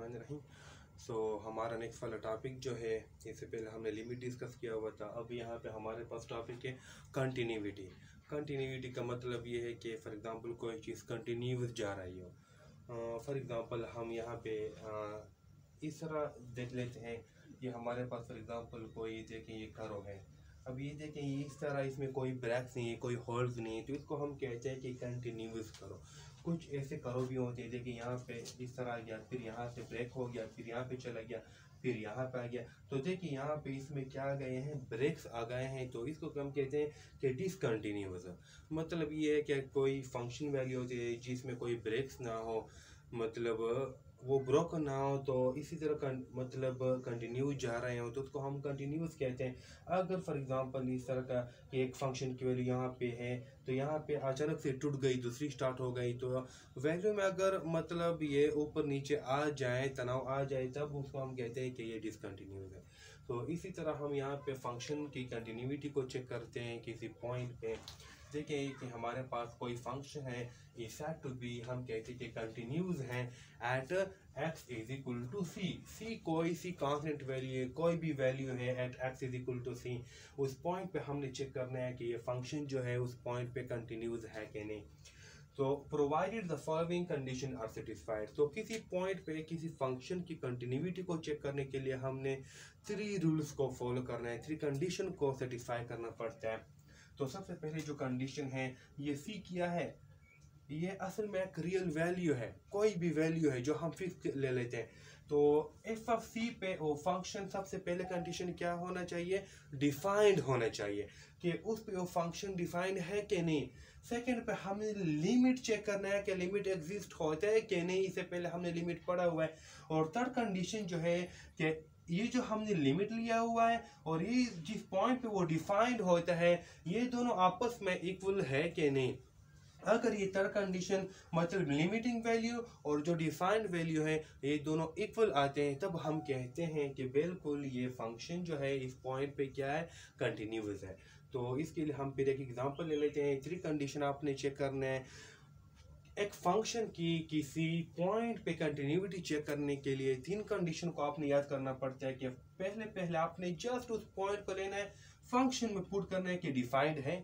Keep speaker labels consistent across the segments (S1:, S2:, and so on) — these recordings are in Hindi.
S1: बिस्मिल्लाहिर्रहमानिर्रहीम। हमारा नेक्स्ट वाला टॉपिक जो है, इससे पहले हमने लिमिट डिस्कस किया हुआ था। अब यहाँ पे हमारे पास टॉपिक है कंटिन्यूटी। कंटिन्यूटी का मतलब ये है कि फॉर एग्जांपल कोई चीज़ कंटिन्यूस जा रही हो। फॉर एग्जांपल हम यहाँ पे इस तरह देख लेते हैं कि हमारे पास फॉर एग्जांपल कोई देखें ये करो है। अब ये देखें इस तरह इसमें कोई ब्रेक्स नहीं है, कोई होल्स नहीं है, तो इसको हम कहते हैं कि कंटिन्यूस करो। कुछ ऐसे करो भी होते हैं, देखिए यहाँ पे इस तरह आ गया, फिर यहाँ से ब्रेक हो गया, फिर यहाँ पे चला गया, फिर यहाँ पे आ गया। तो देखिए यहाँ पे इसमें क्या आ गए हैं, ब्रेक्स आ गए हैं, तो इसको हम कहते हैं कि डिसकंटिन्यूस। मतलब ये है कि कोई फंक्शन वैल्यू होती है जिसमें कोई ब्रेक्स ना हो, मतलब वो ब्रोकन ना हो, तो इसी तरह मतलब कंटिन्यूस जा रहे हो तो उसको हम कंटिन्यूस कहते हैं। अगर फॉर एग्जांपल इस तरह का कि एक फंक्शन की वैल्यू यहाँ पे है, तो यहाँ पे अचानक से टूट गई, दूसरी स्टार्ट हो गई, तो वैल्यू में अगर मतलब ये ऊपर नीचे आ जाए, तनाव आ जाए, तब उसको हम कहते हैं कि ये डिसकंटिन्यूस है। तो इसी तरह हम यहाँ पे फंक्शन की कंटिन्यूटी को चेक करते हैं किसी पॉइंट पे। देखिए कि हमारे पास कोई फंक्शन है, इज सेड टू बी, हम कहते हैं कि कंटिन्यूस है at x is equal to c कोई सी कांस्टेंट वैल्यू है, कोई भी वैल्यू है at x is equal to c, उस पॉइंट पे हमने चेक करना है कि ये फंक्शन जो है उस पॉइंट पे कंटिन्यूस है कि नहीं। तो provided the following condition are satisfied, तो किसी पॉइंट पे किसी फंक्शन की कंटिन्यूटी को चेक करने के लिए हमने 3 रूल्स को फॉलो करना है, 3 कंडीशन को सेटिस्फाई करना पड़ता है। तो सबसे पहले जो कंडीशन है, ये सी किया है, ये असल में एक रियल वैल्यू है, कोई भी वैल्यू है जो हम फिक्स ले लेते हैं। तो एफ ऑफ सी पे वो फंक्शन, सबसे पहले कंडीशन क्या होना चाहिए, डिफाइंड होना चाहिए कि उस पे वो फंक्शन डिफाइंड है कि नहीं। सेकंड पे हमें लिमिट चेक करना है कि लिमिट एग्जिस्ट होता है कि नहीं, इससे पहले हमने लिमिट पढ़ा हुआ है। और थर्ड कंडीशन जो है कि ये जो हमने लिमिट लिया हुआ है और ये जिस पॉइंट पे वो डिफाइंड होता है, ये दोनों आपस में इक्वल है कि नहीं। अगर ये थर्ड कंडीशन मतलब लिमिटिंग वैल्यू और जो डिफाइंड वैल्यू है ये दोनों इक्वल आते हैं, तब हम कहते हैं कि बिल्कुल ये फंक्शन जो है इस पॉइंट पे क्या है, कंटिन्यूस है। तो इसके लिए हम फिर एक एग्जांपल ले लेते हैं। 3 कंडीशन आपने चेक करना है। एक फंक्शन की किसी पॉइंट पे कंटिन्यूटी चेक करने के लिए 3 कंडीशन को आपने याद करना पड़ता है कि पहले आपने जस्ट उस पॉइंट को लेना है, फंक्शन में पुट करना है कि डिफाइंड है।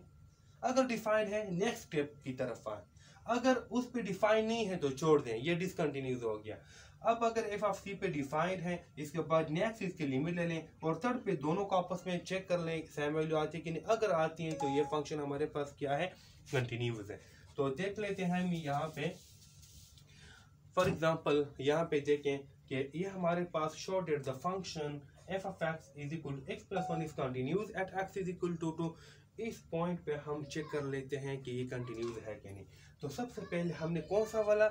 S1: अगर डिफाइंड है नेक्स्ट स्टेप की तरफ आए, अगर उस पे डिफाइन नहीं है तो छोड़ दें, ये डिसकंटिन्यूस हो गया। अब अगर एफ ऑफ सी पे डिफाइंड है, इसके बाद नेक्स्ट इसकी लिमिट ले लें और थर्ड पे दोनों को आपस में चेक कर लें सेम वैल्यू आती है कि नहीं। अगर आती है तो ये फंक्शन हमारे पास क्या है, कंटिन्यूस है। तो देख लेते हैं हम यहाँ पे फॉर एग्जांपल, यहाँ पे देखें कि ये हमारे पास show that the function f of x is equal to x plus 1 is continuous at x is equal to 2। इस पॉइंट पे हम चेक कर लेते हैं कि ये कंटिन्यूस है कि नहीं। तो सबसे पहले हमने कौन सा वाला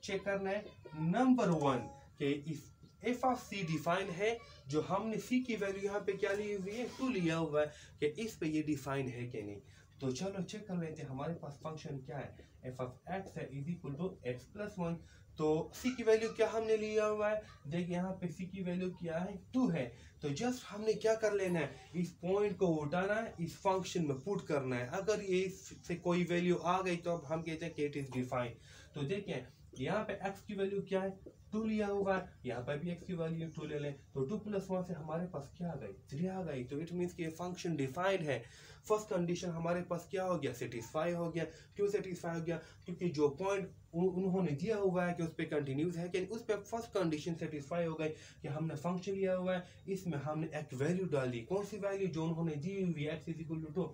S1: चेक करना है, नंबर 1, कि इस एफ ऑफ सी डिफाइन है, जो हमने सी की वैल्यू यहाँ पे क्या ली हुई है, 2 लिया हुआ है, कि इस पे ये डिफाइन है कि नहीं। तो चलो चेक कर लेते हैं। हमारे पास फंक्शन क्या है, एफ ऑफ एक्स है is equal to x plus 1। तो सी की वैल्यू क्या हमने लिया हुआ है, देखिए यहाँ पे सी की वैल्यू क्या है, 2 है। तो जस्ट हमने क्या कर लेना है, इस पॉइंट को उठाना है, इस फंक्शन में पुट करना है। अगर ये से कोई वैल्यू आ गई तो अब हम कहते हैं कि इट इज डिफाइंड। तो देखिए यहाँ पे x की वैल्यू क्या है, 2 लिया हुआ है, यहाँ पे भी x की वैल्यू 2 ले लें, तो 2 + 1 से हमारे पास क्या आ गई, 3 आ गई। तो इट मीन्स कि ये फंक्शन डिफाइंड है। फर्स्ट कंडीशन हमारे पास क्या हो गया, सेटिस्फाई हो गया। क्यों सेटिस्फाई हो गया, क्योंकि जो पॉइंट उन्होंने दिया हुआ है कि उस पर कंटिन्यूस है कि उस पर फर्स्ट कंडीशन सेटिस्फाई हो गई कि हमने फंक्शन लिया हुआ है, इसमें हमने एक वैल्यू डाली, कौन सी वैल्यू, जो उन्होंने दी हुई है x इज इक्वल टू 2।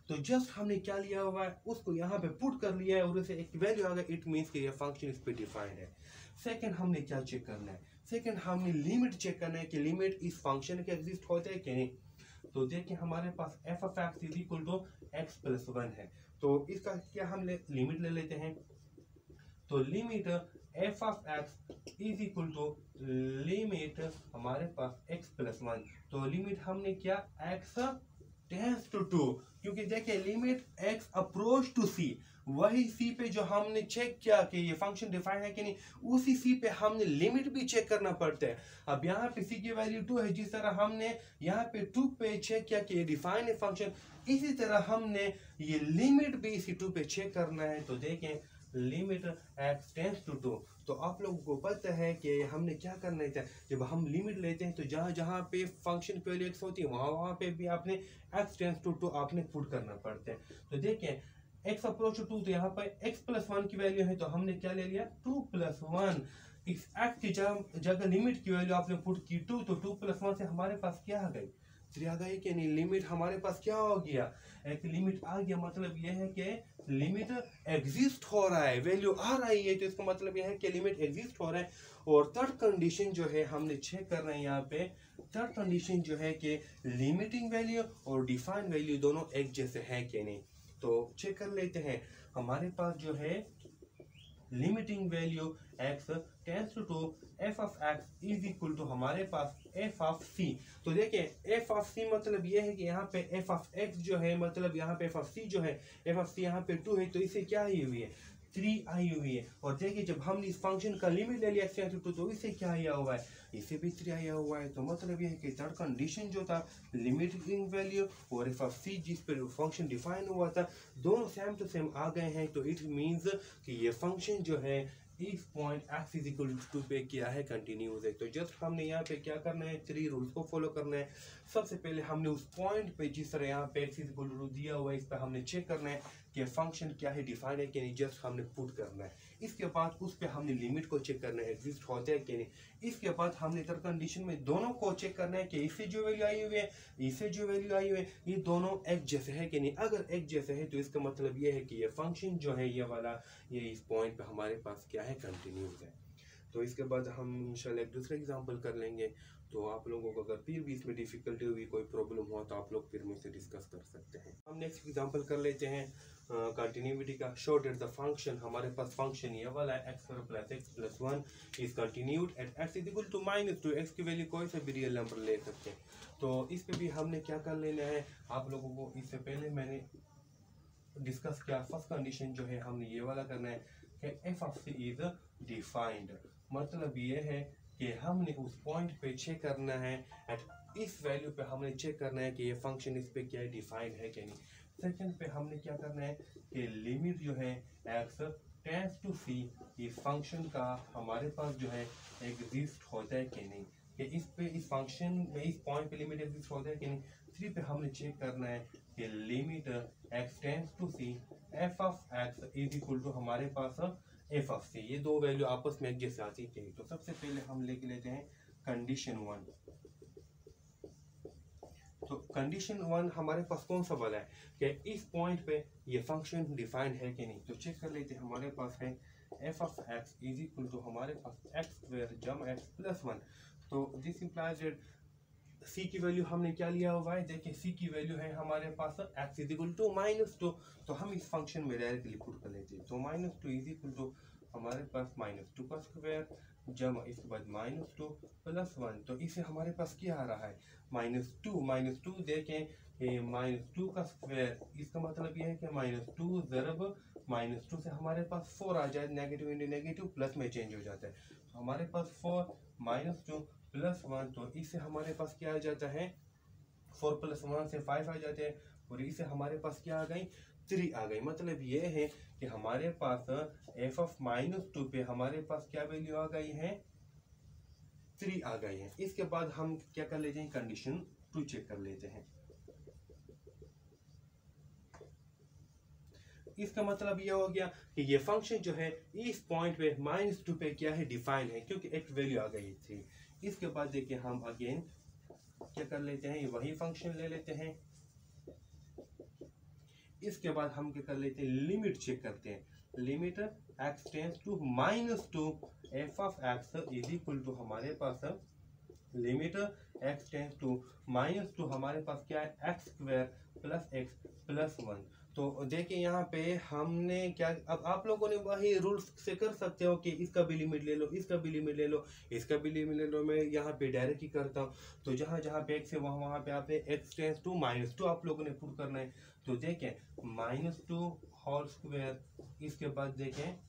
S1: तो जस्ट हमने क्या लिया हुआ है, उसको यहाँ पे पुट कर लिया है और उसे एक वैल्यू आ गई, इट मीन्स कि ये फंक्शन इस पे डिफाइंड है। सेकंड हमने क्या चेक करना है, सेकंड हमने लिमिट चेक करना है कि लिमिट इस फंक्शन के एग्जिस्ट होता है कि नहीं। तो देखिए हमारे पास f of x is equal to x plus 1 है, तो इसका क्या हम लिमिट ले लेते हैं। तो limit f of x is equal to limit हमारे पास एक्स प्लस 1। तो लिमिट हमने क्या, एक्स टेंड्स टू 2, क्योंकि देखिए limit x approach to c, वही c पे जो हमने चेक किया कि ये फंक्शन डिफाइन है कि नहीं, उसी c पे हमने लिमिट भी चेक करना पड़ता है। अब यहाँ पे c की वैल्यू 2 है, जिस तरह हमने यहाँ पे 2 पे चेक किया कि ये डिफाइन है फंक्शन, इसी तरह हमने ये लिमिट भी इसी 2 पे चेक करना है। तो देखें लिमिट x टेंड्स टू 2। तो आप लोगों को पता है कि हमने क्या करना है, जब हम लिमिट लेते हैं तो जहाँ जहाँ पे फंक्शन की वैल्यू x होती है वहाँ वहाँ पे भी आपने x टेंड्स टू 2 आपने पुट करना पड़ता है। तो देखें x अप्रोच टू 2, तो यहाँ पर x प्लस 1 की वैल्यू है तो हमने क्या ले लिया 2 प्लस 1। इस x की जगह लिमिट की वैल्यू आपने पुट की 2, तो 2 प्लस 1 से हमारे पास क्या आ गई 3 आ गई कि नहीं। लिमिट हमारे पास क्या हो गया, एक लिमिट आ गया, मतलब यह है कि लिमिट एग्जिस्ट हो रहा है, वैल्यू आ रही है, तो इसका मतलब यह है कि लिमिट एग्जिस्ट हो रहा है। और थर्ड कंडीशन जो है हमने चेक करना है यहाँ पे, थर्ड कंडीशन जो है कि लिमिटिंग वैल्यू और डिफाइंड वैल्यू दोनों एक जैसे हैं कि नहीं। तो चेक कर लेते हैं, हमारे पास जो है limiting value x tends to f of x is equal to हमारे पास f ऑफ c। तो देखिए f ऑफ c मतलब ये है कि यहाँ पे f ऑफ x जो है, मतलब यहाँ पे f ऑफ c जो है, f ऑफ c यहाँ पे 2 है, तो इसे क्या आई हुई है 3 आई हुई है। और देखिए जब हमने इस फंक्शन का लिमिट ले लिया x टेंड्स टू 2, तो इसे क्या आया हुआ है, इसे भी 3 आया हुआ है। तो मतलब ये है कि थर्ड कंडीशन जो था लिमिटिंग वैल्यू और f ऑफ c जिस पर फंक्शन डिफाइन हुआ था, दोनों सेम टू सेम आ गए हैं। तो इट मींस कि ये फंक्शन जो है इस point x is equal to पे क्या है कंटिन्यूस है। तो जस्ट हमने यहाँ पे क्या करना है, 3 रूल्स को फॉलो करना है। सबसे पहले हमने उस पॉइंट पे जिस तरह यहाँ पे x इज इक्वल टू दिया हुआ है, इस पर हमने चेक करना है कि फंक्शन क्या है, डिफाइन है कि नहीं, जस्ट हमने पुट करना है। इसके बाद उस पे हमने लिमिट को चेक करना है एग्जिस्ट होता है कि नहीं। इसके बाद हमने थर्ड कंडीशन में दोनों को चेक करना है कि इससे जो वैल्यू आई हुई है, इससे जो वैल्यू आई हुई है, ये दोनों एक जैसे है कि नहीं। अगर एक जैसे है तो इसका मतलब ये है कि ये फंक्शन जो है ये वाला, ये इस पॉइंट पे हमारे पास क्या है कंटिन्यूस है। तो इसके बाद हम इंशाल्लाह एक दूसरा एग्जांपल कर लेंगे। तो आप लोगों को अगर फिर भी इसमें डिफिकल्टी हुई, कोई प्रॉब्लम हुआ, तो आप लोग फिर मुझसे डिस्कस कर सकते हैं। हम नेक्स्ट एग्जांपल कर लेते हैं कंटिन्यूटी का। शो दैट द फंक्शन, हमारे पास फंक्शन ये वाला है x plus x plus 1 is continued at x is equal to -2। x की वैल्यू कोई सा भी रियल नंबर ले सकते हैं। तो इस पे भी हमने क्या कर लेना है, आप लोगों को इससे पहले मैंने डिस्कस किया। फर्स्ट कंडीशन जो है हमने ये वाला करना है कि f of c is defined. मतलब ये है कि हमने उस पॉइंट पे चेक करना है, एट इस वैल्यू पे हमने चेक करना है कि ये फंक्शन इस पे क्या है, डिफाइंड है कि नहीं। सेकंड पे हमने क्या करना है कि लिमिट जो है x टेंड्स टू c, इस फंक्शन का हमारे पास जो है एग्जिस्ट होता है कि नहीं, कि इस पे इस फंक्शन में इस पॉइंट पे लिमिट एग्जिस्ट होता है कि नहीं। 3 पे हमने चेक करना है कि limit x tends to c f of x is equal to हमारे पास f ऑफ c, ये दो वैल्यू आपस में एक जैसे आती है। तो सबसे पहले हम लेके लेते हैं कंडीशन 1। तो कंडीशन 1 हमारे पास कौन सा वाला है कि इस पॉइंट पे ये फंक्शन डिफाइंड है कि नहीं। तो चेक कर लेते हैं, हमारे पास है f of x is equal to हमारे पास x स्क्वायर जम x प्लस 1। तो दिस इंप्लाइज दैट c की वैल्यू हमने क्या लिया हुआ है, देखिए c की वैल्यू है हमारे पास x इज इक्वल टू -2। तो हम इस फंक्शन में डायरेक्टली पुट कर लेते हैं। तो -2 इज इक्वल टू हमारे पास -2 का स्क्वायर जमा इसके बाद -2 प्लस 1। तो इसे हमारे पास क्या आ रहा है -2 देखें -2 का स्क्वायर, इसका मतलब यह है कि -2 ज़रब -2 से हमारे पास 4 आ जाए, नेगेटिव इंटू नेगेटिव प्लस में चेंज हो जाता है। तो हमारे पास 4 -2 प्लस 1, तो इससे हमारे पास क्या आ जाता है 4 प्लस 1 से 5 आ जाते हैं, और इससे हमारे पास क्या आ गई 3 आ गई। मतलब ये है कि हमारे पास f ऑफ -2 पे हमारे पास क्या वैल्यू आ गई है 3 आ गई है। इसके बाद हम क्या कर लेते हैं, कंडीशन 2 चेक कर लेते हैं। इसका मतलब यह हो गया कि ये फंक्शन जो है इस पॉइंट पे -2 पे क्या है डिफाइन है, क्योंकि एक वैल्यू आ गई थी। इसके बाद देखिए हम अगेन क्या कर लेते हैं, वही फंक्शन ले लेते हैं। इसके बाद हम क्या कर लेते हैं, लिमिट चेक करते हैं। Limit x tends to -2 f of x is equal to हमारे पास लिमिट x टेंड्स टू -2 हमारे पास क्या है x square plus x plus 1। तो देखिए यहाँ पे हमने क्या, अब आप लोगों ने वही रूल्स से कर सकते हो कि इसका भी लिमिट ले लो, इसका भी लिमिट ले लो, इसका भी लिमिट ले लो। मैं यहाँ पे डायरेक्ट ही करता हूँ। तो जहाँ जहाँ पे x है वहाँ पे आपने x टेंड्स टू -2 आप लोगों ने पुट करना है। तो देखें -2 होल स्क्वायर, इसके बाद देखें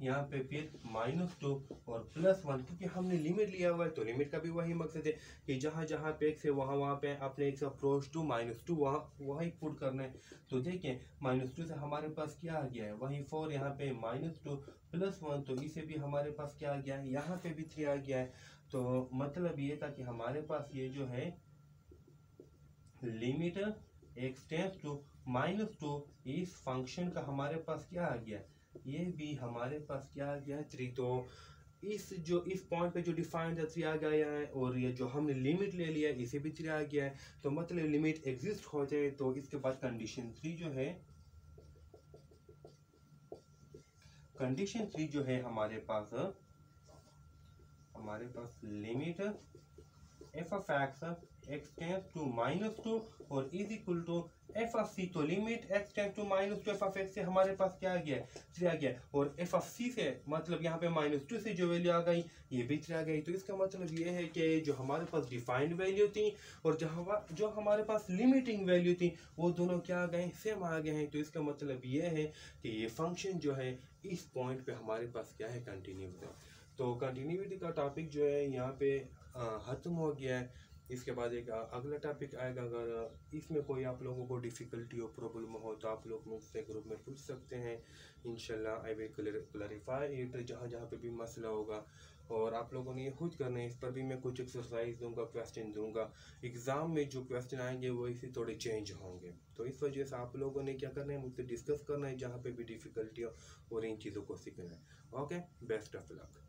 S1: यहाँ पे फिर -2 और +1, क्योंकि हमने लिमिट लिया हुआ है तो लिमिट का भी वही मकसद है कि जहाँ जहाँ पे x है वहाँ पे अपने x अप्रोच टू -2 वही पुट करना है। तो देखिए -2 से हमारे पास क्या आ गया है, वही 4, यहाँ पे -2 +1, तो इसे भी हमारे पास क्या आ गया है, यहाँ पे भी 3 आ गया है। तो मतलब ये था कि हमारे पास ये जो है लिमिट x टेंड्स टू -2 इस फंक्शन का हमारे पास क्या आ गया, ये भी हमारे पास क्या आ गया है 3। तो इस पॉइंट पे जो डिफाइंड 3 आ गया है और ये जो हमने लिमिट ले लिया है इसे भी 3 आ गया है। तो मतलब लिमिट एग्जिस्ट हो जाए तो इसके बाद कंडीशन 3 जो है, कंडीशन 3 जो है हमारे पास limit f of x tends to -2 और is equal to f of c। तो limit x tends to -2 f of x से हमारे पास क्या आ गया है, 3 आ गया। और f of c से मतलब यहाँ पे -2 से जो वैल्यू आ गई ये भी 3 आ गई। तो इसका मतलब ये है कि जो हमारे पास डिफाइंड वैल्यू थी और जो हमारे पास लिमिटिंग वैल्यू थी वो दोनों क्या आ गए, सेम आ गए हैं। तो इसका मतलब ये है कि ये फंक्शन जो है इस पॉइंट पे हमारे पास क्या है, कंटिन्यूस है। तो कंटिन्यूटी का टॉपिक जो है यहाँ पे ख़त्म हो गया है। इसके बाद एक अगला टॉपिक आएगा। अगर इसमें कोई आप लोगों को डिफ़िकल्टी और प्रॉब्लम हो तो आप लोग मुझसे ग्रुप में पूछ सकते हैं। इंशाल्लाह आई विल क्लैरिफाई इट जहाँ जहाँ पे भी मसला होगा। और आप लोगों ने ये खुद करना है, इस पर भी मैं कुछ एक्सरसाइज दूंगा, क्वेश्चन दूंगा। एग्ज़ाम में जो क्वेश्चन आएंगे वो इसी थोड़े चेंज होंगे। तो इस वजह से आप लोगों ने क्या करना है, मुझसे डिस्कस करना है जहाँ पे भी डिफ़िकल्टी हो और इन चीज़ों को सीखना है। Okay, best of luck.